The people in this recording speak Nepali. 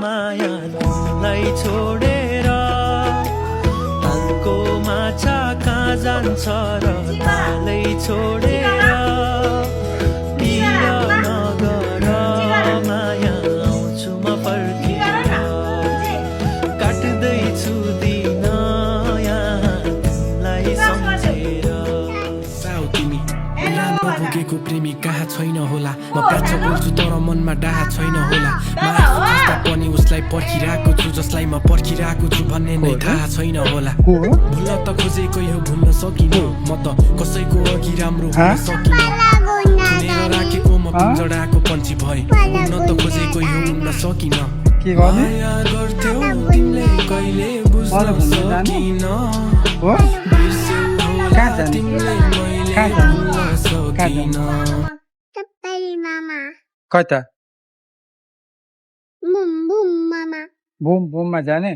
माया तिमीलाई छोडेर तालको माछा कहाँ जान्छ र तालै छोडेर पिया नगर माया आउँछु म फर्केर काट्दैछु दिन यहाँलाई सम्झेर तिमी पुगेको प्रेमी कहाँ छैन होला म प्राच्छ बोल्छु तर मनमा डाहा छैन होला जस्ता पनि उसलाई पर्खिरहेको छु जसलाई म पर्खिरहेको छु भन्ने नै थाहा छैन होला भुल्न त खोजेको यो भुल्न सकिनँ म त कसैको अघि राम्रो हुन सकिनँ थुनेर राखेको म पिंजडाको पन्छी भए हुन त खोजेको यो हुन सकिनँ माया गर्थ्यौ तिमीले कहिले बुझ्न सकिनँ बिर्स्यौ होला तिमीले मैले भुल्न सकिनँ कता बुम बुम मामा बुम बुममा जाने